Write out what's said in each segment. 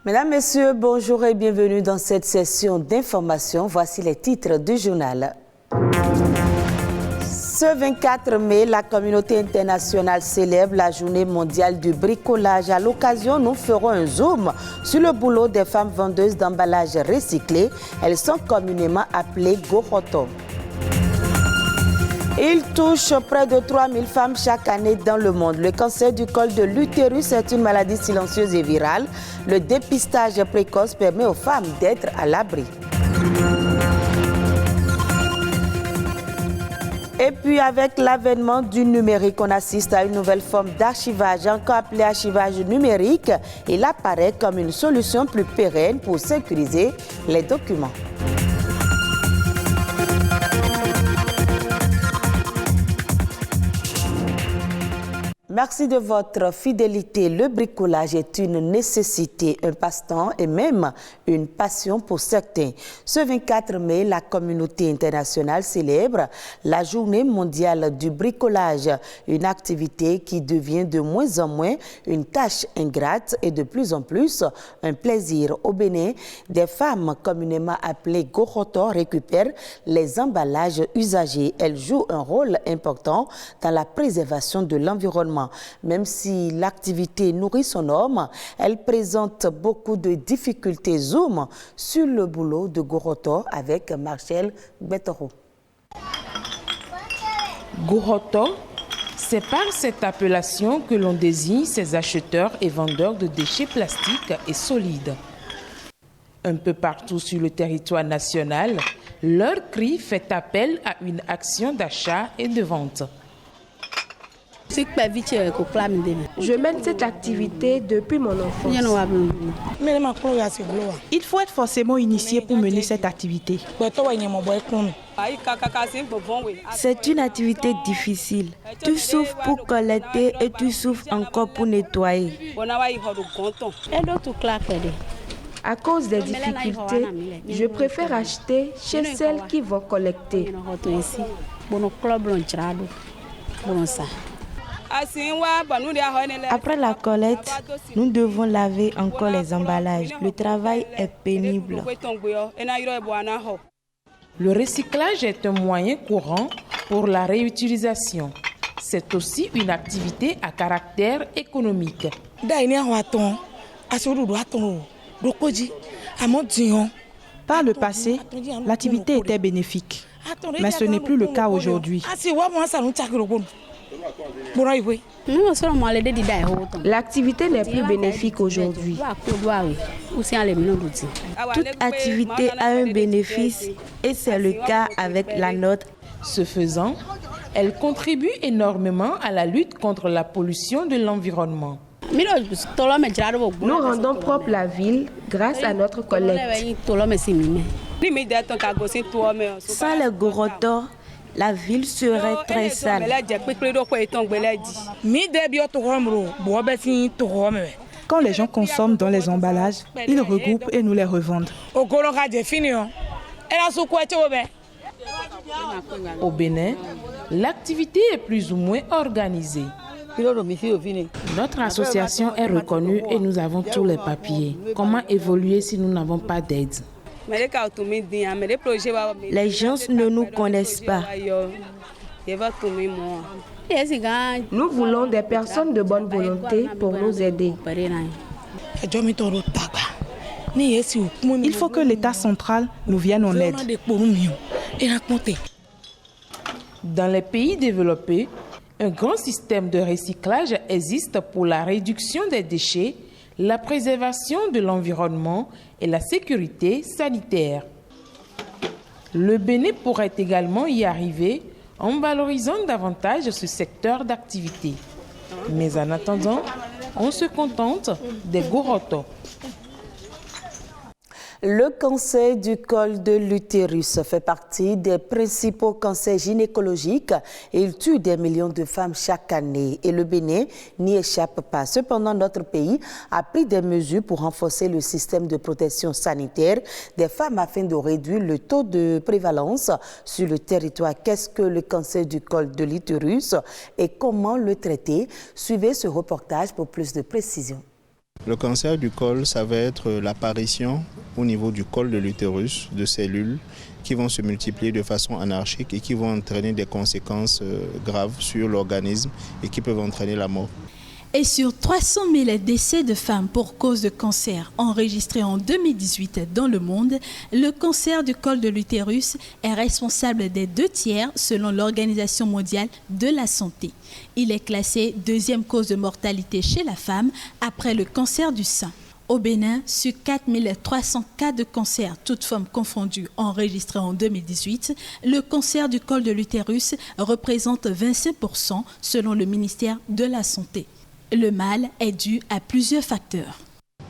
Mesdames, Messieurs, bonjour et bienvenue dans cette session d'information. Voici les titres du journal. Ce 24 mai, la communauté internationale célèbre la journée mondiale du bricolage. À l'occasion, nous ferons un zoom sur le boulot des femmes vendeuses d'emballages recyclés. Elles sont communément appelées Goroto. Il touche près de 3000 femmes chaque année dans le monde. Le cancer du col de l'utérus est une maladie silencieuse et virale. Le dépistage précoce permet aux femmes d'être à l'abri. Et puis avec l'avènement du numérique, on assiste à une nouvelle forme d'archivage, encore appelé archivage numérique. Il apparaît comme une solution plus pérenne pour sécuriser les documents. Merci de votre fidélité. Le bricolage est une nécessité, un passe-temps et même une passion pour certains. Ce 24 mai, la communauté internationale célèbre la journée mondiale du bricolage, une activité qui devient de moins en moins une tâche ingrate et de plus en plus un plaisir. Au Bénin, des femmes communément appelées Goroto récupèrent les emballages usagés. Elles jouent un rôle important dans la préservation de l'environnement. Même si l'activité nourrit son homme, elle présente beaucoup de difficultés. Zoom sur le boulot de Goroto avec Marcel Betoro. Goroto, c'est par cette appellation que l'on désigne ces acheteurs et vendeurs de déchets plastiques et solides. Un peu partout sur le territoire national, leur cri fait appel à une action d'achat et de vente. Je mène cette activité depuis mon enfance. Il faut être forcément initié pour mener cette activité. C'est une activité difficile. Tu souffres pour collecter et tu souffres encore pour nettoyer. À cause des difficultés, je préfère acheter chez celles qui vont collecter. Après la collecte, nous devons laver encore les emballages. Le travail est pénible. Le recyclage est un moyen courant pour la réutilisation. C'est aussi une activité à caractère économique. Par le passé, l'activité était bénéfique, mais ce n'est plus le cas aujourd'hui. L'activité n'est plus bénéfique aujourd'hui. Toute activité a un bénéfice et c'est le cas avec la nôtre. Ce faisant, elle contribue énormément à la lutte contre la pollution de l'environnement. Nous rendons propre la ville grâce à notre collecte. Sans les Goroto, la ville serait très sale. Quand les gens consomment dans les emballages, ils regroupent et nous les revendent. Au Bénin, l'activité est plus ou moins organisée. Notre association est reconnue et nous avons tous les papiers. Comment évoluer si nous n'avons pas d'aide? Les gens ne nous connaissent pas. Nous voulons des personnes de bonne volonté pour nous aider. Il faut que l'État central nous vienne en aide. Dans les pays développés, un grand système de recyclage existe pour la réduction des déchets, la préservation de l'environnement et la sécurité sanitaire. Le Bénin pourrait également y arriver en valorisant davantage ce secteur d'activité. Mais en attendant, on se contente des Goroto. Le cancer du col de l'utérus fait partie des principaux cancers gynécologiques et il tue des millions de femmes chaque année. Et le Bénin n'y échappe pas. Cependant, notre pays a pris des mesures pour renforcer le système de protection sanitaire des femmes afin de réduire le taux de prévalence sur le territoire. Qu'est-ce que le cancer du col de l'utérus et comment le traiter? Suivez ce reportage pour plus de précisions. Le cancer du col, ça va être l'apparition au niveau du col de l'utérus de cellules qui vont se multiplier de façon anarchique et qui vont entraîner des conséquences graves sur l'organisme et qui peuvent entraîner la mort. Et sur 300 000 décès de femmes pour cause de cancer enregistrés en 2018 dans le monde, le cancer du col de l'utérus est responsable des 2/3 selon l'Organisation mondiale de la santé. Il est classé deuxième cause de mortalité chez la femme après le cancer du sein. Au Bénin, sur 4 300 cas de cancer, toutes formes confondues, enregistrés en 2018, le cancer du col de l'utérus représente 25% selon le ministère de la Santé. Le mal est dû à plusieurs facteurs.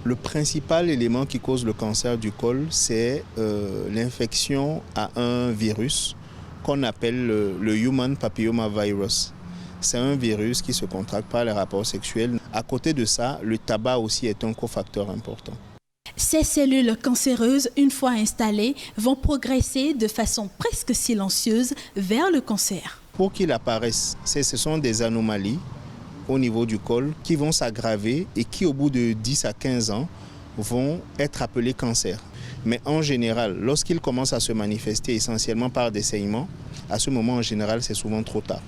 Le principal élément qui cause le cancer du col, c'est l'infection à un virus qu'on appelle le Human Papillomavirus. C'est un virus qui se contracte par les rapports sexuels. À côté de ça, le tabac aussi est un cofacteur important. Ces cellules cancéreuses, une fois installées, vont progresser de façon presque silencieuse vers le cancer. Pour qu'il apparaisse, ce sont des anomalies au niveau du col qui vont s'aggraver et qui, au bout de 10 à 15 ans, vont être appelés cancers. Mais en général, lorsqu'ils commencent à se manifester essentiellement par des saignements, à ce moment, en général, c'est souvent trop tard.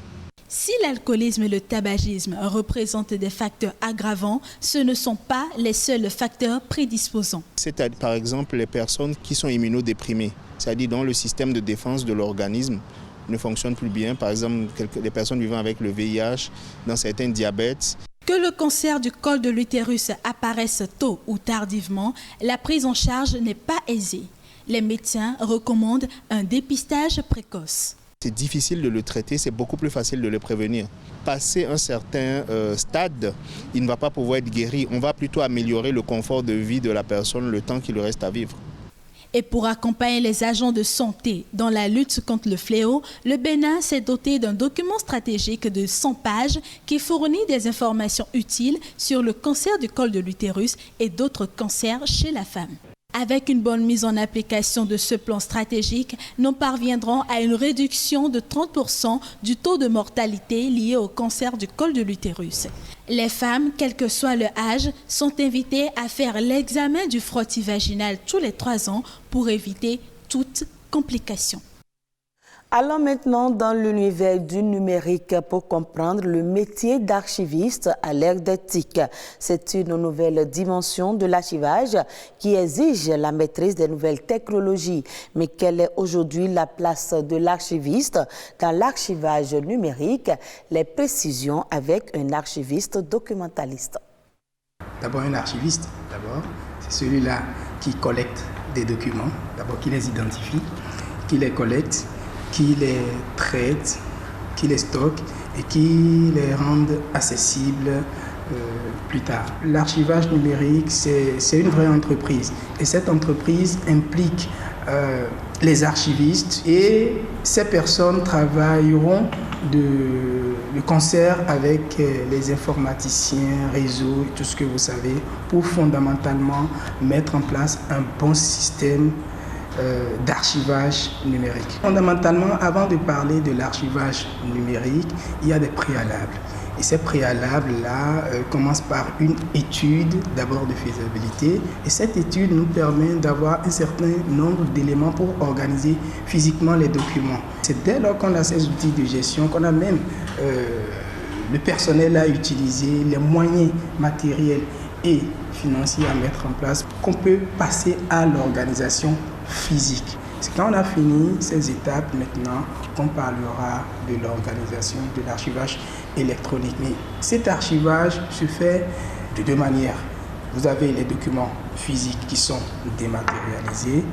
Si l'alcoolisme et le tabagisme représentent des facteurs aggravants, ce ne sont pas les seuls facteurs prédisposants. C'est par exemple les personnes qui sont immunodéprimées, c'est-à-dire dont le système de défense de l'organisme ne fonctionne plus bien. Par exemple, les personnes vivant avec le VIH, dans certains diabètes. Que le cancer du col de l'utérus apparaisse tôt ou tardivement, la prise en charge n'est pas aisée. Les médecins recommandent un dépistage précoce. C'est difficile de le traiter, c'est beaucoup plus facile de le prévenir. Passé un certain stade, il ne va pas pouvoir être guéri. On va plutôt améliorer le confort de vie de la personne le temps qu'il lui reste à vivre. Et pour accompagner les agents de santé dans la lutte contre le fléau, le Bénin s'est doté d'un document stratégique de 100 pages qui fournit des informations utiles sur le cancer du col de l'utérus et d'autres cancers chez la femme. Avec une bonne mise en application de ce plan stratégique, nous parviendrons à une réduction de 30% du taux de mortalité lié au cancer du col de l'utérus. Les femmes, quel que soit leur âge, sont invitées à faire l'examen du frottis vaginal tous les 3 ans pour éviter toute complication. Allons maintenant dans l'univers du numérique pour comprendre le métier d'archiviste à l'ère des TIC. C'est une nouvelle dimension de l'archivage qui exige la maîtrise des nouvelles technologies. Mais quelle est aujourd'hui la place de l'archiviste dans l'archivage numérique? Les précisions avec un archiviste documentaliste. D'abord, un archiviste, c'est celui-là qui collecte des documents, d'abord qui les identifie, qui les collecte, qui les traite, qui les stocke et qui les rendent accessibles plus tard. L'archivage numérique, c'est une vraie entreprise et cette entreprise implique les archivistes et ces personnes travailleront de concert avec les informaticiens, réseaux et tout ce que vous savez pour fondamentalement mettre en place un bon système d'archivage numérique. Fondamentalement, avant de parler de l'archivage numérique, il y a des préalables. Et ces préalables-là commencent par une étude d'abord de faisabilité. Et cette étude nous permet d'avoir un certain nombre d'éléments pour organiser physiquement les documents. C'est dès lors qu'on a ces outils de gestion, qu'on a même le personnel à utiliser, les moyens matériels et financiers à mettre en place, qu'on peut passer à l'organisation physique. C'est quand on a fini ces étapes maintenant qu'on parlera de l'organisation de l'archivage électronique. Mais cet archivage se fait de 2 manières. Vous avez les documents physiques qui sont dématérialisés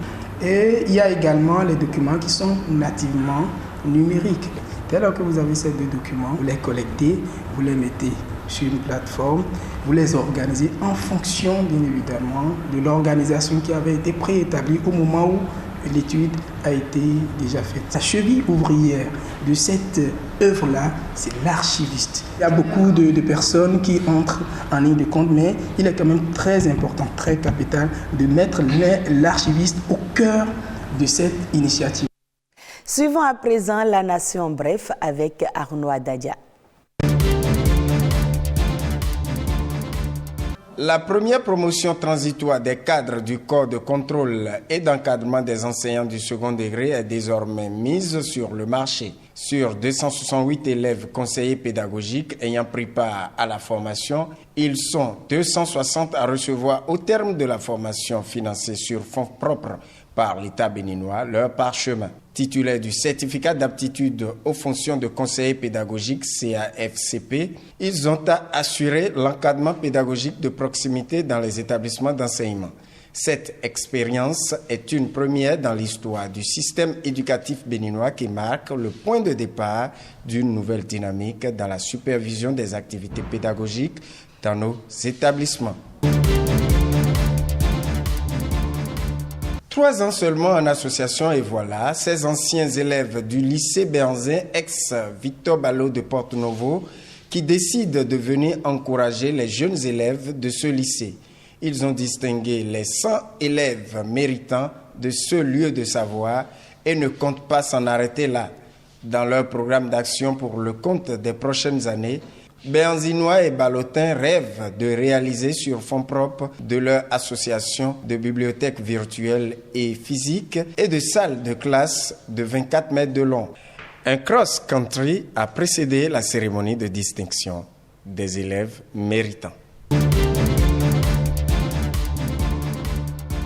et il y a également les documents qui sont nativement numériques. Dès lors que vous avez ces 2 documents, vous les collectez, vous les mettez sur une plateforme, vous les organisez en fonction, bien évidemment, de l'organisation qui avait été préétablie au moment où l'étude a été déjà faite. La cheville ouvrière de cette œuvre-là, c'est l'archiviste. Il y a beaucoup de personnes qui entrent en ligne de compte, mais il est quand même très important, très capital de mettre l'archiviste au cœur de cette initiative. Suivons à présent La Nation en bref avec Arnaud Adadia. La première promotion transitoire des cadres du corps de contrôle et d'encadrement des enseignants du second degré est désormais mise sur le marché. Sur 268 élèves conseillers pédagogiques ayant pris part à la formation, ils sont 260 à recevoir au terme de la formation financée sur fonds propres par l'État béninois leur parchemin. Titulaires du certificat d'aptitude aux fonctions de conseiller pédagogique CAFCP, ils ont à assurer l'encadrement pédagogique de proximité dans les établissements d'enseignement. Cette expérience est une première dans l'histoire du système éducatif béninois qui marque le point de départ d'une nouvelle dynamique dans la supervision des activités pédagogiques dans nos établissements. 3 ans seulement en association et voilà, ces anciens élèves du lycée Benzin, ex-Victor Ballot de Porto-Novo, qui décident de venir encourager les jeunes élèves de ce lycée. Ils ont distingué les 100 élèves méritants de ce lieu de savoir et ne comptent pas s'en arrêter là. Dans leur programme d'action pour le compte des prochaines années, Benzinois et Ballotins rêvent de réaliser sur fonds propres de leur association de bibliothèques virtuelles et physiques et de salles de classe de 24 mètres de long. Un cross-country a précédé la cérémonie de distinction des élèves méritants.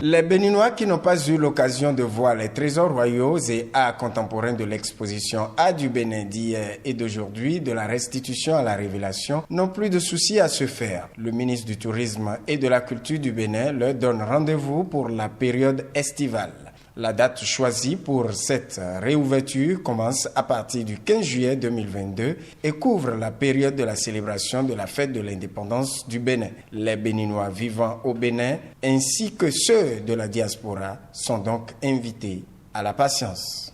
Les Béninois qui n'ont pas eu l'occasion de voir les trésors royaux et arts contemporains de l'exposition Art du Bénin d'hier et d'aujourd'hui, de la restitution à la révélation, n'ont plus de soucis à se faire. Le ministre du Tourisme et de la Culture du Bénin leur donne rendez-vous pour la période estivale. La date choisie pour cette réouverture commence à partir du 15 juillet 2022 et couvre la période de la célébration de la fête de l'indépendance du Bénin. Les Béninois vivant au Bénin ainsi que ceux de la diaspora sont donc invités à la patience.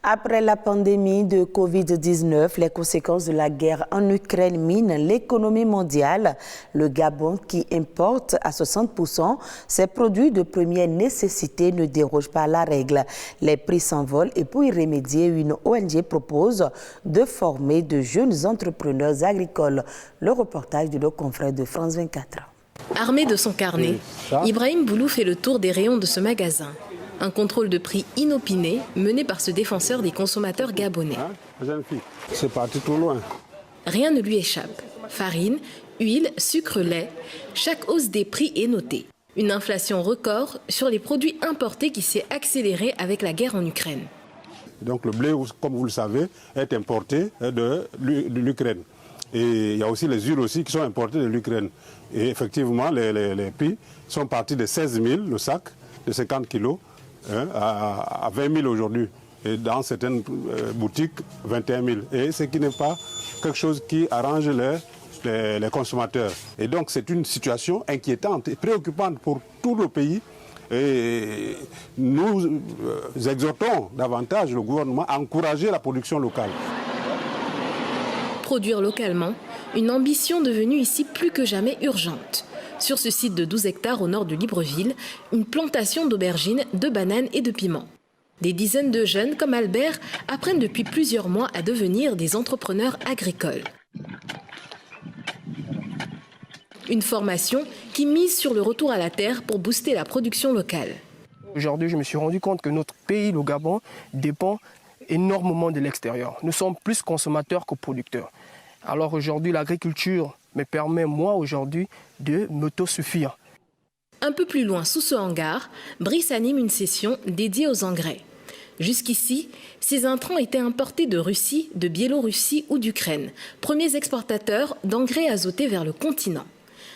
Après la pandémie de Covid-19, les conséquences de la guerre en Ukraine minent l'économie mondiale. Le Gabon, qui importe à 60% ses produits de première nécessité, ne déroge pas à la règle. Les prix s'envolent et pour y remédier, une ONG propose de former de jeunes entrepreneurs agricoles. Le reportage de nos confrères de France 24. Armé de son carnet, Ibrahim Boulou fait le tour des rayons de ce magasin. Un contrôle de prix inopiné mené par ce défenseur des consommateurs gabonais. C'est parti trop loin. Rien ne lui échappe. Farine, huile, sucre, lait, chaque hausse des prix est notée. Une inflation record sur les produits importés qui s'est accélérée avec la guerre en Ukraine. Donc le blé, comme vous le savez, est importé de l'Ukraine. Et il y a aussi les huiles aussi qui sont importées de l'Ukraine. Et effectivement, les prix sont partis de 16 000 le sac de 50 kilos. À 20 000 aujourd'hui et dans certaines boutiques 21 000 et ce qui n'est pas quelque chose qui arrange les consommateurs et donc c'est une situation inquiétante et préoccupante pour tout le pays et nous exhortons davantage le gouvernement à encourager la production locale. Produire localement, une ambition devenue ici plus que jamais urgente. Sur ce site de 12 hectares au nord de Libreville, une plantation d'aubergines, de bananes et de piments. Des dizaines de jeunes comme Albert apprennent depuis plusieurs mois à devenir des entrepreneurs agricoles. Une formation qui mise sur le retour à la terre pour booster la production locale. Aujourd'hui, je me suis rendu compte que notre pays, le Gabon, dépend énormément de l'extérieur. Nous sommes plus consommateurs que producteurs. Alors aujourd'hui, l'agriculture me permet, moi, aujourd'hui, de m'autosuffire. Un peu plus loin, sous ce hangar, Brice anime une session dédiée aux engrais. Jusqu'ici, ces intrants étaient importés de Russie, de Biélorussie ou d'Ukraine, premiers exportateurs d'engrais azotés vers le continent.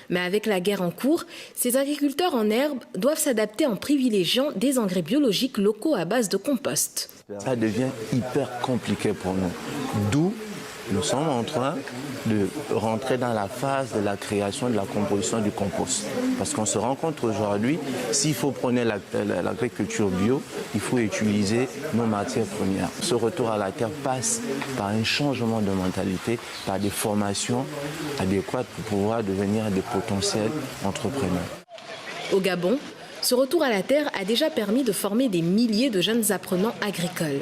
Mais avec la guerre en cours, ces agriculteurs en herbe doivent s'adapter en privilégiant des engrais biologiques locaux à base de compost. Ça devient hyper compliqué pour nous, d'où nous sommes en train de rentrer dans la phase de la création de la composition du compost. Parce qu'on se rend compte aujourd'hui, s'il faut prôner l'agriculture bio, il faut utiliser nos matières premières. Ce retour à la terre passe par un changement de mentalité, par des formations adéquates pour pouvoir devenir des potentiels entrepreneurs. Au Gabon, Ce retour à la terre a déjà permis de former des milliers de jeunes apprenants agricoles.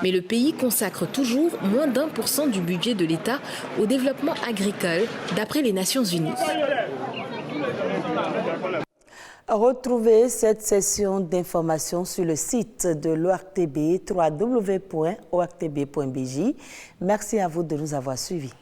Mais le pays consacre toujours moins d'1% du budget de l'État au développement agricole, d'après les Nations Unies. Retrouvez cette session d'information sur le site de l'ORTB, www.ortb.bj. Merci à vous de nous avoir suivis.